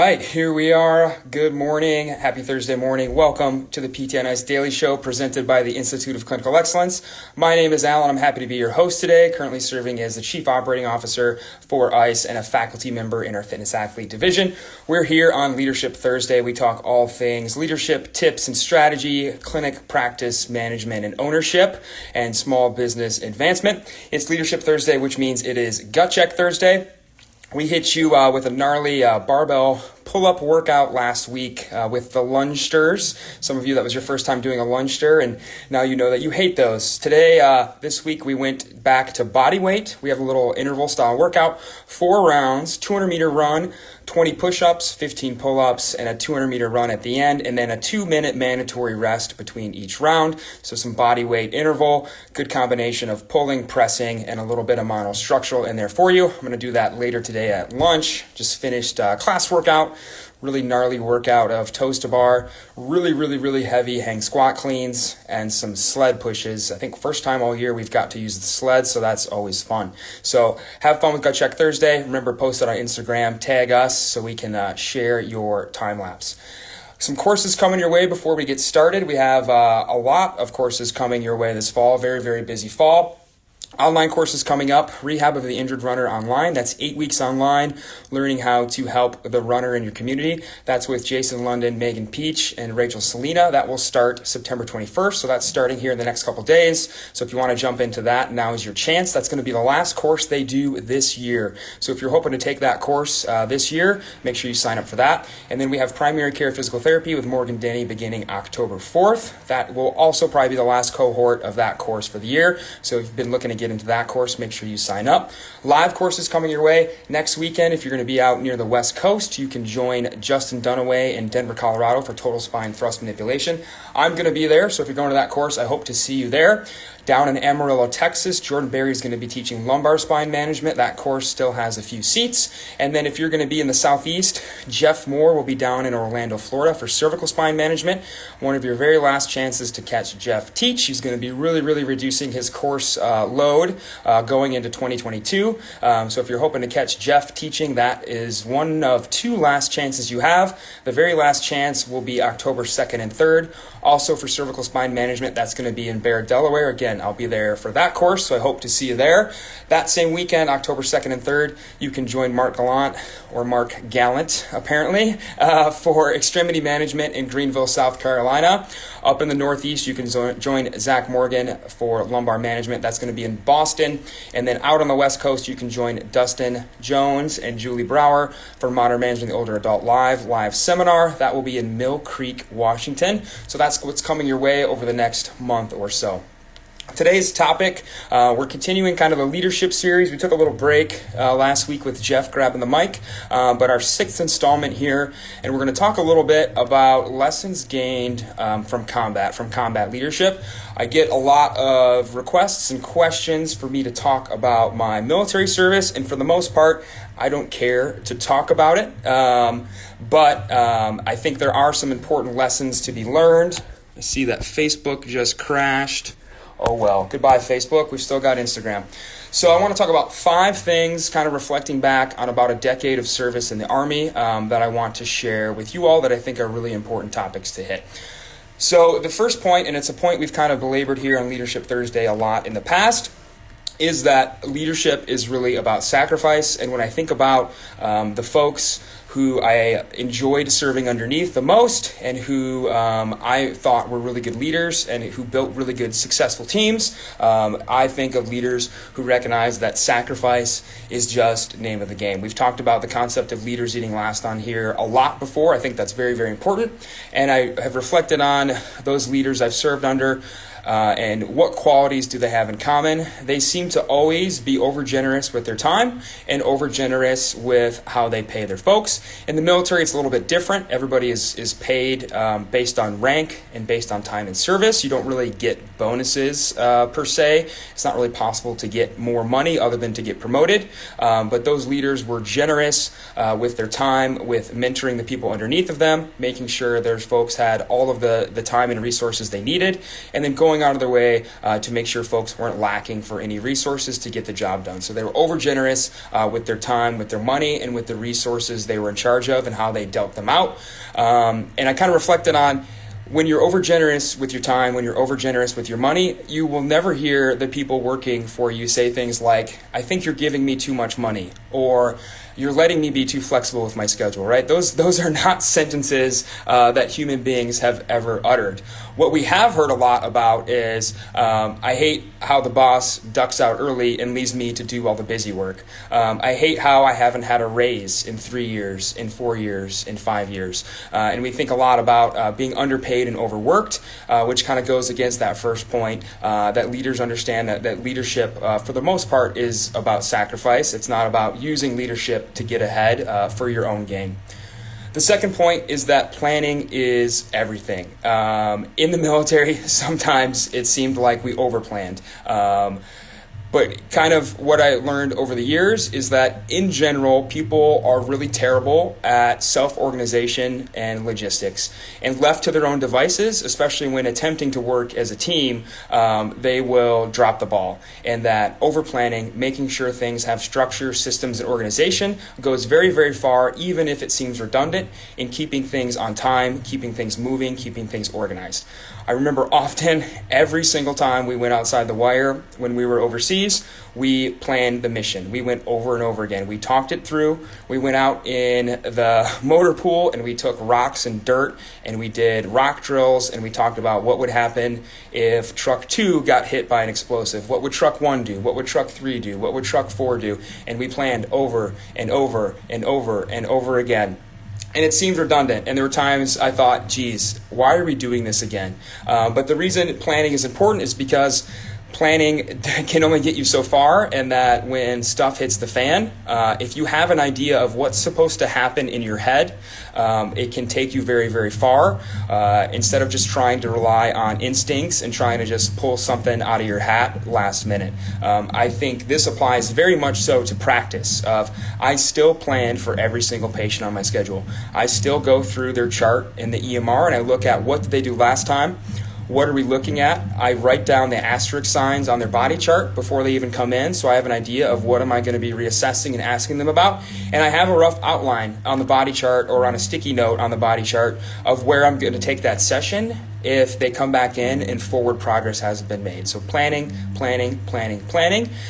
right, here we are. Good morning. Happy Thursday morning. Welcome to the PTNI's Daily Show presented by the Institute of Clinical Excellence. My name is Alan. I'm happy to be your host today, currently serving as the Chief Operating Officer for ICE and a faculty member in our Fitness Athlete Division. We're here on Leadership Thursday. We talk all things leadership, tips and strategy, clinic practice, management and ownership, and small business advancement. It's Leadership Thursday, which means it is Gut Check Thursday. We hit you with a gnarly barbell pull-up workout last week with the lunge stirs. Some of you, that was your first time doing a lunge stir, and now you know that you hate those. Today, this week, we went back to body weight. We have a little interval-style workout, 4 rounds, 200-meter run, 20 push-ups, 15 pull-ups, and a 200-meter run at the end, and then a 2-minute mandatory rest between each round. So some body weight interval, good combination of pulling, pressing, and a little bit of monostructural in there for you. I'm going to do that later today at lunch. Just finished class workout. Really gnarly workout of toes to bar, really heavy hang squat cleans, and some sled pushes. I think first time all year we've got to use the sled, so that's always fun. So have fun with Gut Check Thursday. Remember, post it on Instagram, tag us so we can share your time lapse. Some courses coming your way before we get started. We have a lot of courses coming your way this fall, very busy fall. Online courses coming up, Rehab of the Injured Runner online. That's 8 weeks online, learning how to help the runner in your community. That's with Jason London, Megan Peach, and Rachel Selena. That will start September 21st, so that's starting here in the next couple days. So if you want to jump into that, now is your chance. That's going to be the last course they do this year. So if you're hoping to take that course this year, make sure you sign up for that. And then we have Primary Care Physical Therapy with Morgan Denny beginning October 4th. That will also probably be the last cohort of that course for the year. So if you've been looking to get into that course, make sure you sign up. Live courses coming your way next weekend. If you're going to be out near the West Coast, you can join Justin Dunaway in Denver, Colorado for total spine thrust manipulation. I'm going to be there, so if you're going to that course, I hope to see you there. Down in Amarillo, Texas, Jordan Berry is going to be teaching lumbar spine management. That course still has a few seats. And then if you're going to be in the Southeast, Jeff Moore will be down in Orlando, Florida for cervical spine management. One of your very last chances to catch Jeff teach. He's going to be really reducing his course load going into 2022. So if you're hoping to catch Jeff teaching, that is one of 2 last chances you have. The very last chance will be October 2nd and 3rd. Also for cervical spine management, that's going to be in Bear, Delaware. Again, I'll be there for that course, so I hope to see you there. That same weekend, October 2nd and 3rd, you can join Mark Gallant, or Mark Gallant, apparently, for extremity management in Greenville, South Carolina. Up in the Northeast, you can join Zach Morgan for lumbar management. That's going to be in Boston. And then out on the West Coast, you can join Dustin Jones and Julie Brower for Modern Management the Older Adult live seminar. That will be in Mill Creek, Washington. So that's what's coming your way over the next month or so. Today's topic, we're continuing kind of a leadership series. We took a little break last week with Jeff grabbing the mic, but our 6th installment here, and we're going to talk a little bit about lessons gained from combat leadership. I get a lot of requests and questions for me to talk about my military service, and for the most part, I don't care to talk about it, but I think there are some important lessons to be learned. I see that Facebook just crashed. Oh well, goodbye Facebook, we've still got Instagram. So I want to talk about 5 things, kind of reflecting back on about a decade of service in the Army that I want to share with you all that I think are really important topics to hit. So the first point, and it's a point we've kind of belabored here on Leadership Thursday a lot in the past, is that leadership is really about sacrifice. And when I think about the folks who I enjoyed serving underneath the most and who I thought were really good leaders and who built really good successful teams, I think of leaders who recognize that sacrifice is just name of the game. We've talked about the concept of leaders eating last on here a lot before. I think that's very important. And I have reflected on those leaders I've served under and what qualities do they have in common. They seem to always be overgenerous with their time and overgenerous with how they pay their folks. In the military, it's a little bit different. Everybody is paid based on rank and based on time in service. You don't really get bonuses per se. It's not really possible to get more money other than to get promoted. But those leaders were generous with their time, with mentoring the people underneath of them, making sure their folks had all of the time and resources they needed, and then going going out of their way to make sure folks weren't lacking for any resources to get the job done. So they were over generous with their time, with their money, and with the resources they were in charge of and how they dealt them out. And I kind of reflected on, when you're over generous with your time, when you're over generous with your money, you will never hear the people working for you say things like, "I think you're giving me too much money," or "You're letting me be too flexible with my schedule," right? Those are not sentences that human beings have ever uttered. What we have heard a lot about is, "I hate how the boss ducks out early and leaves me to do all the busy work. I hate how I haven't had a raise in 3 years, in 4 years, in 5 years." And we think a lot about being underpaid and overworked, which kind of goes against that first point, that leaders understand that leadership, for the most part, is about sacrifice. It's not about using leadership to get ahead for your own gain. The second point is that planning is everything. In the military, sometimes it seemed like we overplanned. But kind of what I learned over the years is that in general, people are really terrible at self-organization and logistics. And left to their own devices, especially when attempting to work as a team, they will drop the ball. And that over-planning, making sure things have structure, systems, and organization goes very, very far, even if it seems redundant, in keeping things on time, keeping things moving, keeping things organized. I remember often, every single time we went outside the wire when we were overseas, we planned the mission. We went over and over again. We talked it through. We went out in the motor pool and we took rocks and dirt and we did rock drills, and we talked about what would happen if truck 2 got hit by an explosive. What would truck 1 do? What would truck 3 do? What would truck 4 do? And we planned over and over and over and over again. And it seemed redundant, and there were times I thought, geez, why are we doing this again? But the reason planning is important is because planning can only get you so far, and that when stuff hits the fan, if you have an idea of what's supposed to happen in your head, it can take you very, very far, instead of just trying to rely on instincts and trying to just pull something out of your hat last minute. I think this applies very much so to practice of, I still plan for every single patient on my schedule. I still go through their chart in the EMR and I look at what did they do last time. What are we looking at? I write down the asterisk signs on their body chart before they even come in, so I have an idea of what am I going to be reassessing and asking them about. And I have a rough outline on the body chart or on a sticky note on the body chart of where I'm going to take that session if they come back in and forward progress hasn't been made. So planning.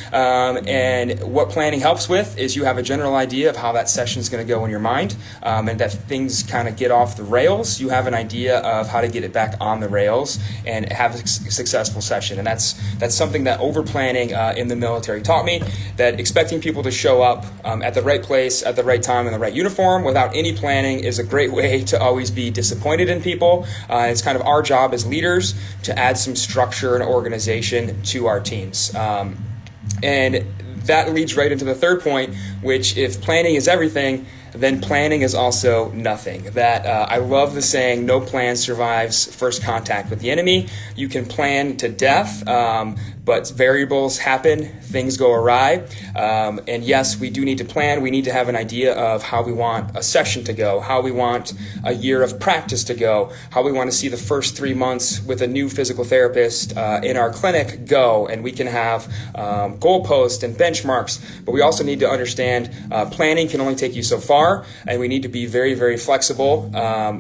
And what planning helps with is you have a general idea of how that session is going to go in your mind, and that things kind of get off the rails. You have an idea of how to get it back on the rails and have a successful session. And that's something that over-planning in the military taught me, that expecting people to show up at the right place, at the right time, in the right uniform without any planning is a great way to always be disappointed in people. It's kind of our job as leaders to add some structure and organization to our teams. And that leads right into the third point, which if planning is everything, then planning is also nothing. That I love the saying, no plan survives first contact with the enemy. You can plan to death, but variables happen, things go awry. And yes, we do need to plan. We need to have an idea of how we want a session to go, how we want a year of practice to go, how we want to see the first 3 months with a new physical therapist in our clinic go. And we can have goalposts and benchmarks, but we also need to understand planning can only take you so far. And we need to be very, very flexible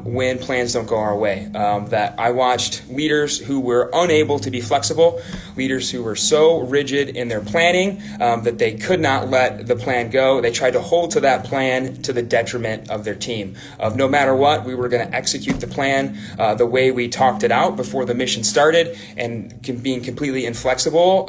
when plans don't go our way. That I watched leaders who were unable to be flexible, leaders who were so rigid in their planning that they could not let the plan go. They tried to hold to that plan to the detriment of their team. Of no matter what, we were going to execute the plan the way we talked it out before the mission started, and being completely inflexible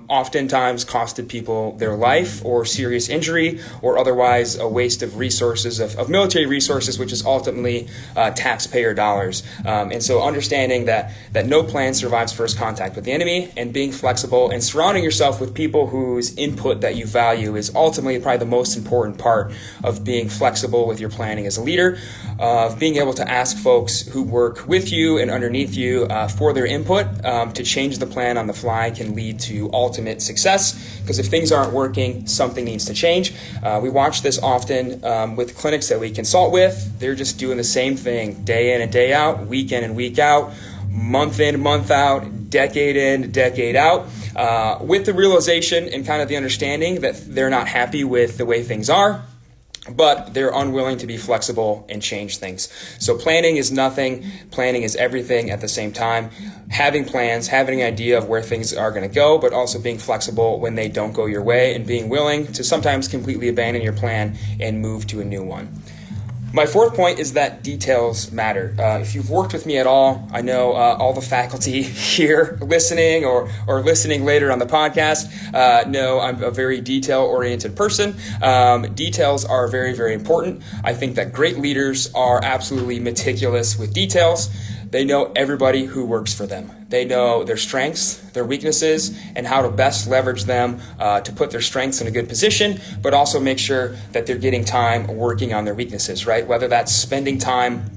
oftentimes costed people their life or serious injury or otherwise a waste of resources, of military resources, which is ultimately taxpayer dollars. And so understanding that no plan survives first contact with the enemy, and being flexible and surrounding yourself with people whose input that you value is ultimately probably the most important part of being flexible with your planning as a leader, of being able to ask folks who work with you and underneath you for their input. To change the plan on the fly can lead to ultimate success, because if things aren't working, something needs to change. We watch this often with clinics that we consult with. They're just doing the same thing day in and day out, week in and week out, month in, month out, decade in, decade out, with the realization and kind of the understanding that they're not happy with the way things are, but they're unwilling to be flexible and change things. So planning is nothing. Planning is everything at the same time. Having plans, having an idea of where things are going to go, but also being flexible when they don't go your way and being willing to sometimes completely abandon your plan and move to a new one. My fourth point is that details matter. If you've worked with me at all, I know all the faculty here listening or listening later on the podcast know I'm a very detail-oriented person. Details are very, very important. I think that great leaders are absolutely meticulous with details. They know everybody who works for them. They know their strengths, their weaknesses, and how to best leverage them to put their strengths in a good position, but also make sure that they're getting time working on their weaknesses, right? Whether that's spending time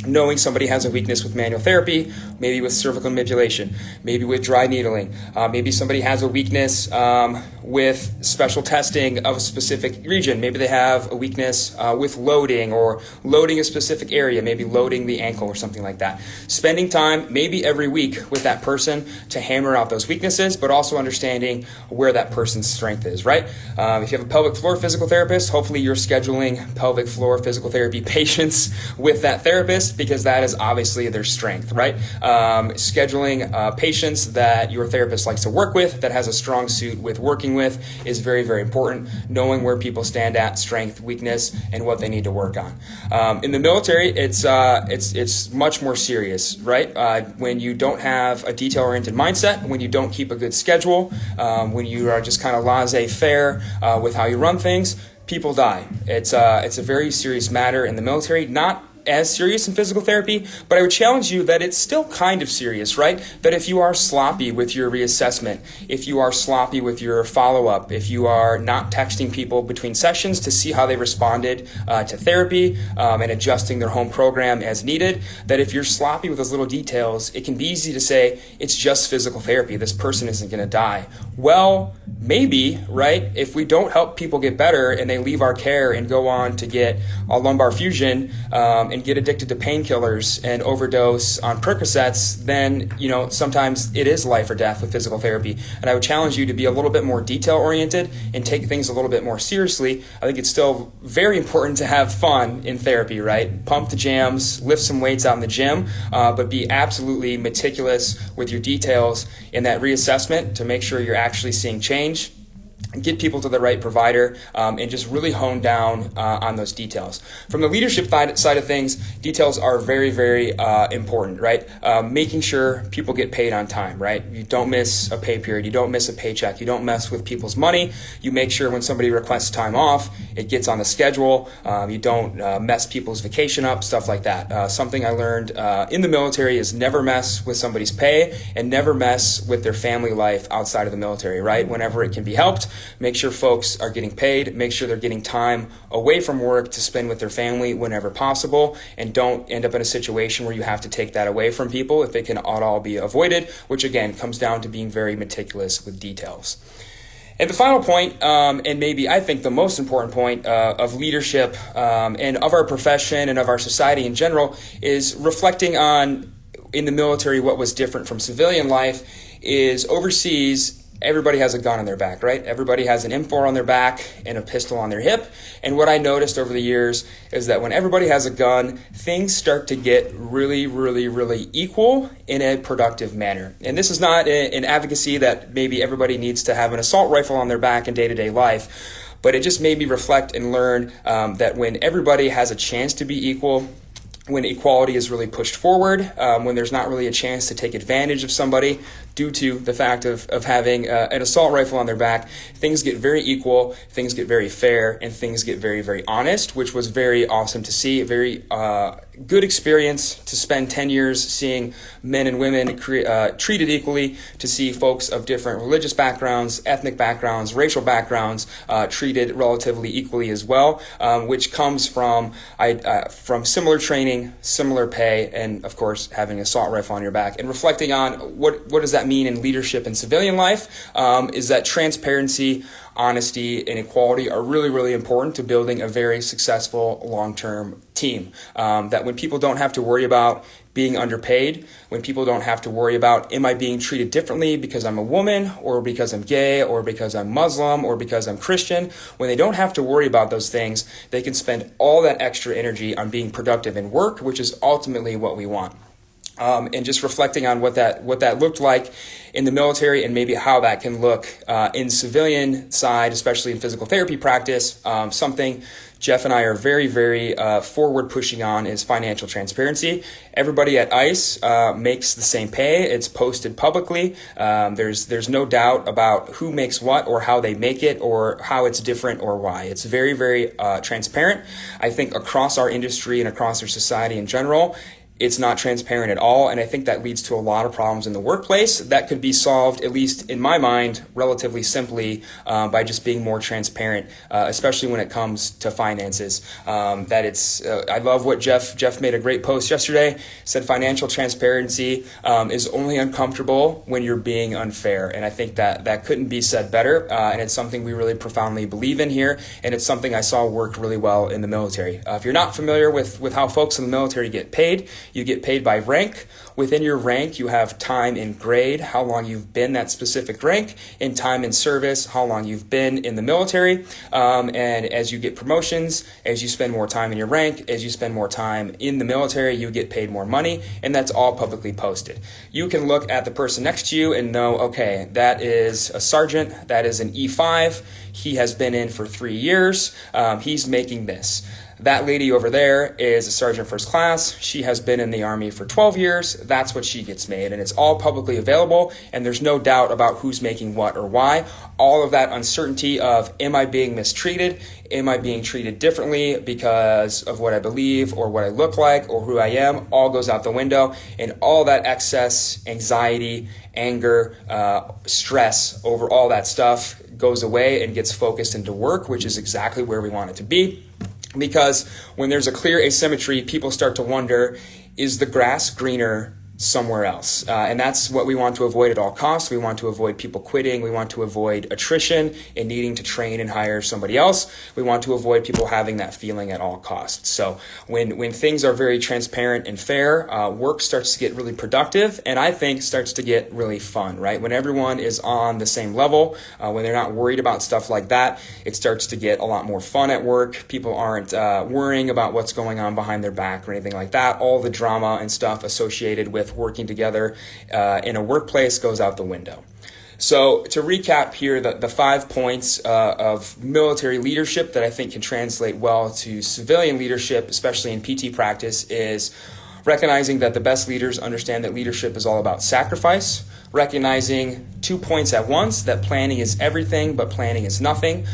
knowing somebody has a weakness with manual therapy, maybe with cervical manipulation, maybe with dry needling, maybe somebody has a weakness with special testing of a specific region. Maybe they have a weakness with loading or loading a specific area, maybe loading the ankle or something like that. Spending time maybe every week with that person to hammer out those weaknesses, but also understanding where that person's strength is, right? If you have a pelvic floor physical therapist, hopefully you're scheduling pelvic floor physical therapy patients with that therapist, because that is obviously their strength, right? Scheduling patients that your therapist likes to work with, that has a strong suit with working with, is very, very important. Knowing where people stand at, strength, weakness, and what they need to work on. In the military, it's much more serious, right? When you don't have a detail-oriented mindset, when you don't keep a good schedule, when you are just kind of laissez-faire with how you run things, people die. It's a very serious matter in the military. Not as serious in physical therapy, but I would challenge you that it's still kind of serious, right? That if you are sloppy with your reassessment, if you are sloppy with your follow-up, if you are not texting people between sessions to see how they responded to therapy and adjusting their home program as needed, that if you're sloppy with those little details, it can be easy to say, it's just physical therapy, this person isn't going to die. Well, maybe, right? If we don't help people get better and they leave our care and go on to get a lumbar fusion and get addicted to painkillers and overdose on Percocets, then, sometimes it is life or death with physical therapy. And I would challenge you to be a little bit more detail-oriented and take things a little bit more seriously. I think it's still very important to have fun in therapy, right? Pump the jams, lift some weights out in the gym, but be absolutely meticulous with your details in that reassessment to make sure you're actually seeing change. Get people to the right provider, and just really hone down on those details. From the leadership side of things, details are very, very important, right? Making sure people get paid on time, right? You don't miss a pay period. You don't miss a paycheck. You don't mess with people's money. You make sure when somebody requests time off, it gets on the schedule. You don't mess people's vacation up, stuff like that. Something I learned in the military is never mess with somebody's pay and never mess with their family life outside of the military, right? Whenever it can be helped, make sure folks are getting paid, make sure they're getting time away from work to spend with their family whenever possible, and don't end up in a situation where you have to take that away from people if it can at all be avoided, which again comes down to being very meticulous with details. And the final point, and maybe I think the most important point of leadership and of our profession and of our society in general, is reflecting on, in the military, what was different from civilian life is overseas. Everybody has a gun on their back, right? Everybody has an M4 on their back and a pistol on their hip. And what I noticed over the years is that when everybody has a gun, things start to get really, really, really equal in a productive manner. And this is not an advocacy that maybe everybody needs to have an assault rifle on their back in day-to-day life, but it just made me reflect and learn that when everybody has a chance to be equal, when equality is really pushed forward, when there's not really a chance to take advantage of somebody due to the fact of having an assault rifle on their back, things get very equal, things get very fair, and things get very, very honest, which was very awesome to see. A very good experience to spend 10 years seeing men and women treated equally, to see folks of different religious backgrounds, ethnic backgrounds, racial backgrounds treated relatively equally as well, which comes from similar training, similar pay, and of course having an assault rifle on your back, and reflecting on what does that mean in leadership and civilian life? Is that transparency, honesty, and equality are really, really important to building a very successful long-term team. That when people don't have to worry about being underpaid, when people don't have to worry about, am I being treated differently because I'm a woman, or because I'm gay, or because I'm Muslim, or because I'm Christian, when they don't have to worry about those things, they can spend all that extra energy on being productive in work, which is ultimately what we want. And just reflecting on what that looked like in the military, and maybe how that can look in civilian side, especially in physical therapy practice. Something Jeff and I are very, very forward pushing on is financial transparency. Everybody at ICE makes the same pay. It's posted publicly. There's no doubt about who makes what, or how they make it, or how it's different, or why. It's very, very transparent. I think across our industry and across our society in general, it's not transparent at all, and I think that leads to a lot of problems in the workplace that could be solved, at least in my mind, relatively simply by just being more transparent, especially when it comes to finances. I love what Jeff made a great post yesterday, said financial transparency is only uncomfortable when you're being unfair, and I think that couldn't be said better, and it's something we really profoundly believe in here, and it's something I saw work really well in the military. If you're not familiar with how folks in the military get paid, you get paid by rank. Within your rank, you have time in grade, how long you've been that specific rank, and time in service, how long you've been in the military. And as you get promotions, as you spend more time in your rank, as you spend more time in the military, you get paid more money, and that's all publicly posted. You can look at the person next to you and know, okay, that is a sergeant, that is an E5, he has been in for 3 years, he's making this. That lady over there is a sergeant first class. She has been in the Army for 12 years. That's what she gets made. And it's all publicly available, and there's no doubt about who's making what or why. All of that uncertainty of, am I being mistreated? Am I being treated differently because of what I believe or what I look like or who I am? All goes out the window, and all that excess anxiety, anger, stress over all that stuff goes away and gets focused into work, which is exactly where we want it to be. Because when there's a clear asymmetry, people start to wonder, is the grass greener somewhere else? And that's what we want to avoid at all costs. We want to avoid people quitting. We want to avoid attrition and needing to train and hire somebody else. We want to avoid people having that feeling at all costs. So when things are very transparent and fair, work starts to get really productive, and I think starts to get really fun, right? When everyone is on the same level, when they're not worried about stuff like that, it starts to get a lot more fun at work. People aren't worrying about what's going on behind their back or anything like that. All the drama and stuff associated with working together in a workplace goes out the window. So to recap here, the 5 points of military leadership that I think can translate well to civilian leadership, especially in PT practice, is recognizing that the best leaders understand that leadership is all about sacrifice, recognizing 2 points at once, that planning is everything, but planning is nothing.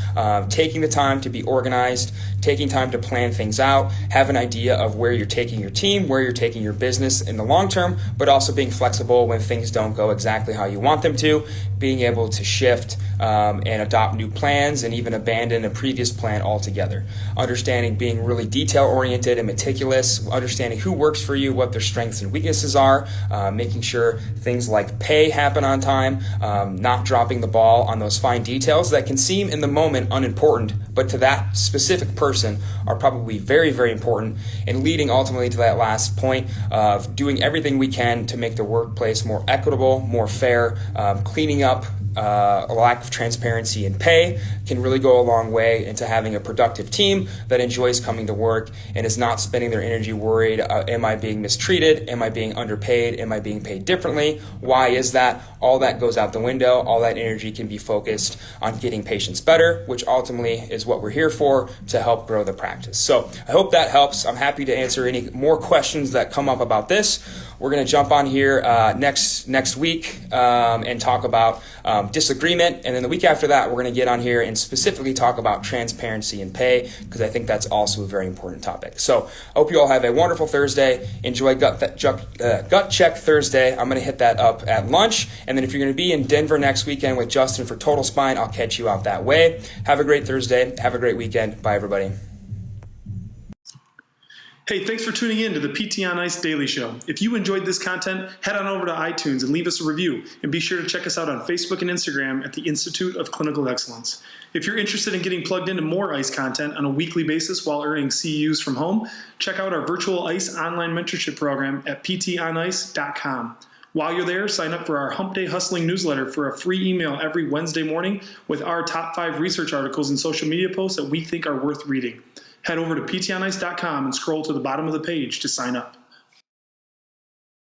Taking the time to be organized, taking time to plan things out, have an idea of where you're taking your team, where you're taking your business in the long term, but also being flexible when things don't go exactly how you want them to, being able to shift and adopt new plans and even abandon a previous plan altogether. Understanding being really detail-oriented and meticulous, understanding who works for you, what their strengths and weaknesses are, making sure things like pay happen on time, not dropping the ball on those fine details that can seem in the moment unimportant, but to that specific person are probably very, very important, and leading ultimately to that last point of doing everything we can to make the workplace more equitable, more fair, cleaning up a lack of transparency in pay can really go a long way into having a productive team that enjoys coming to work and is not spending their energy worried, am I being mistreated? Am I being underpaid? Am I being paid differently? Why is that? All that goes out the window. All that energy can be focused on getting patients better, which ultimately is what we're here for, to help grow the practice. So I hope that helps. I'm happy to answer any more questions that come up about this. We're going to jump on here next week and talk about disagreement. And then the week after that, we're going to get on here and specifically talk about transparency and pay, because I think that's also a very important topic. So I hope you all have a wonderful Thursday. Enjoy Gut Check Thursday. I'm going to hit that up at lunch. And then if you're going to be in Denver next weekend with Justin for Total Spine, I'll catch you out that way. Have a great Thursday. Have a great weekend. Bye, everybody. Hey, thanks for tuning in to the PT on Ice Daily Show. If you enjoyed this content, head on over to iTunes and leave us a review. And be sure to check us out on Facebook and Instagram at the Institute of Clinical Excellence. If you're interested in getting plugged into more ICE content on a weekly basis while earning CEUs from home, check out our virtual ICE online mentorship program at ptonice.com. While you're there, sign up for our Hump Day Hustling newsletter for a free email every Wednesday morning with our top 5 research articles and social media posts that we think are worth reading. Head over to ptonice.com and scroll to the bottom of the page to sign up.